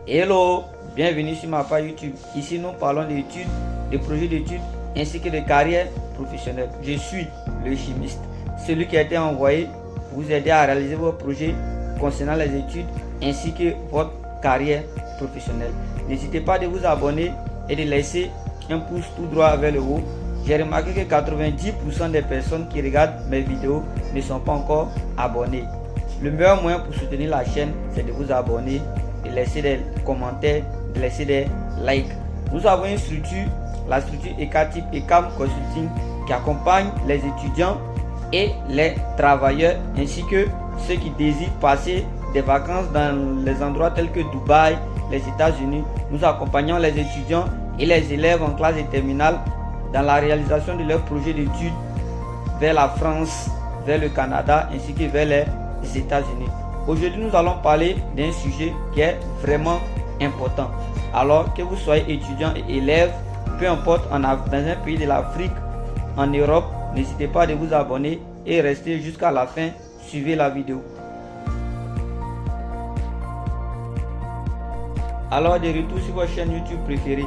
Hello, bienvenue sur ma page YouTube. Ici nous parlons d'études, de projets d'études ainsi que de carrière professionnelle. Je suis le chimiste, celui qui a été envoyé pour vous aider à réaliser vos projets concernant les études ainsi que votre carrière professionnelle. N'hésitez pas de vous abonner et de laisser un pouce tout droit vers le haut. J'ai remarqué que 90% des personnes qui regardent mes vidéos ne sont pas encore abonnées. Le meilleur moyen pour soutenir la chaîne, c'est de vous abonner, de laisser des commentaires, de laisser des likes. Nous avons une structure, la structure ECATIP ECAM Consulting, qui accompagne les étudiants et les travailleurs ainsi que ceux qui désirent passer des vacances dans les endroits tels que Dubaï, les États-Unis. Nous accompagnons les étudiants et les élèves en classe de terminale dans la réalisation de leurs projets d'études vers la France, vers le Canada ainsi que vers les États-Unis. Aujourd'hui, nous allons parler d'un sujet qui est vraiment important. Alors que vous soyez étudiant et élève, peu importe dans un pays de l'Afrique, en Europe, n'hésitez pas de vous abonner et rester jusqu'à la fin. Suivez la vidéo. Alors, de retour sur votre chaîne YouTube préférée.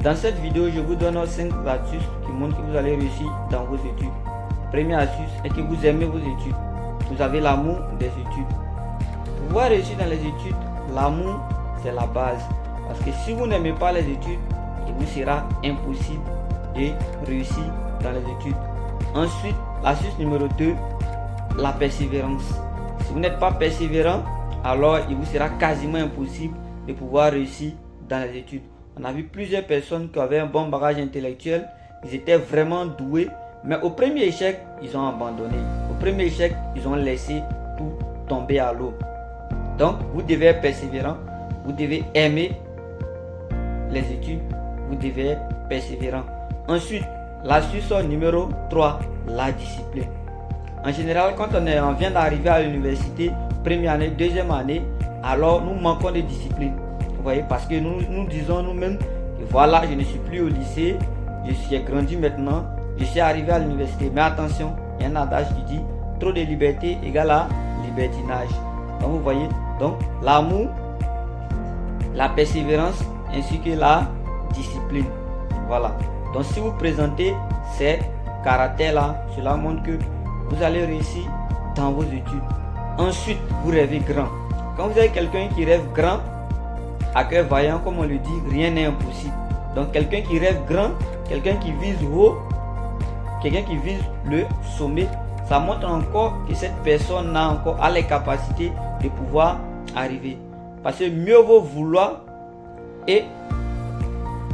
Dans cette vidéo, je vous donne 5 astuces qui montrent que vous allez réussir dans vos études. Première astuce est que vous aimez vos études. Vous avez l'amour des études. Pour pouvoir réussir dans les études, l'amour c'est la base. Parce que si vous n'aimez pas les études, il vous sera impossible de réussir dans les études. Ensuite, l'astuce numéro 2, la persévérance. Si vous n'êtes pas persévérant, alors il vous sera quasiment impossible de pouvoir réussir dans les études. On a vu plusieurs personnes qui avaient un bon bagage intellectuel, ils étaient vraiment doués, mais au premier échec, ils ont abandonné. Au premier échec, ils ont laissé tout tomber à l'eau. Donc, vous devez être persévérant, vous devez aimer les études, vous devez être persévérant. Ensuite, l'astuce numéro 3, la discipline. En général, quand on vient d'arriver à l'université, première année, deuxième année, alors nous manquons de discipline. Vous voyez, parce que nous disons nous-mêmes que voilà, je ne suis plus au lycée, j'ai grandi maintenant, je suis arrivé à l'université. Mais attention, il y a un adage qui dit trop de liberté égale à libertinage. Donc vous voyez, donc l'amour, la persévérance ainsi que la discipline. Voilà. Donc si vous présentez ces caractères-là, cela montre que vous allez réussir dans vos études. Ensuite, vous rêvez grand. Quand vous avez quelqu'un qui rêve grand, à cœur vaillant, comme on le dit, rien n'est impossible. Donc quelqu'un qui rêve grand, quelqu'un qui vise haut, quelqu'un qui vise le sommet, ça montre encore que cette personne a les capacités de pouvoir arriver. Parce que mieux vaut vouloir et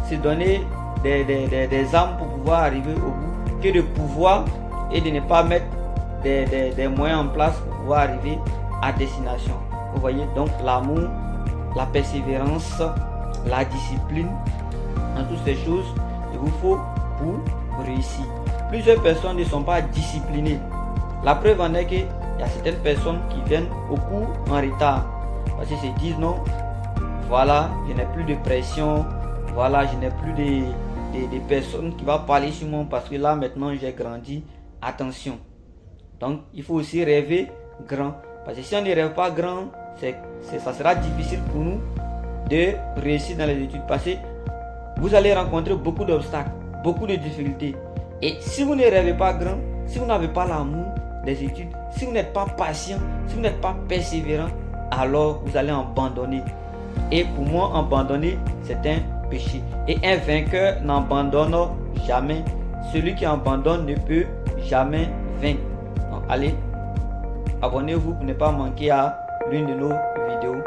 se donner des armes pour pouvoir arriver au bout que de pouvoir et de ne pas mettre des moyens en place pour pouvoir arriver à destination. Vous voyez, donc l'amour, la persévérance, la discipline, dans toutes ces choses, il vous faut pour réussir. Plusieurs personnes ne sont pas disciplinées. La preuve en est qu'il y a certaines personnes qui viennent au cours en retard. Parce qu'ils se disent non, voilà, je n'ai plus de pression, voilà, je n'ai plus de personnes qui vont parler sur moi parce que là maintenant j'ai grandi. Attention. Donc il faut aussi rêver grand. Parce que si on ne rêve pas grand, ça sera difficile pour nous de réussir dans les études. Parce que vous allez rencontrer beaucoup d'obstacles, beaucoup de difficultés. Et si vous ne rêvez pas grand, si vous n'avez pas l'amour des études, si vous n'êtes pas patient, si vous n'êtes pas persévérant, alors vous allez abandonner. Et pour moi, abandonner, c'est un péché. Et un vainqueur n'abandonne jamais. Celui qui abandonne ne peut jamais vaincre. Donc allez, abonnez-vous pour ne pas manquer à l'une de nos vidéos.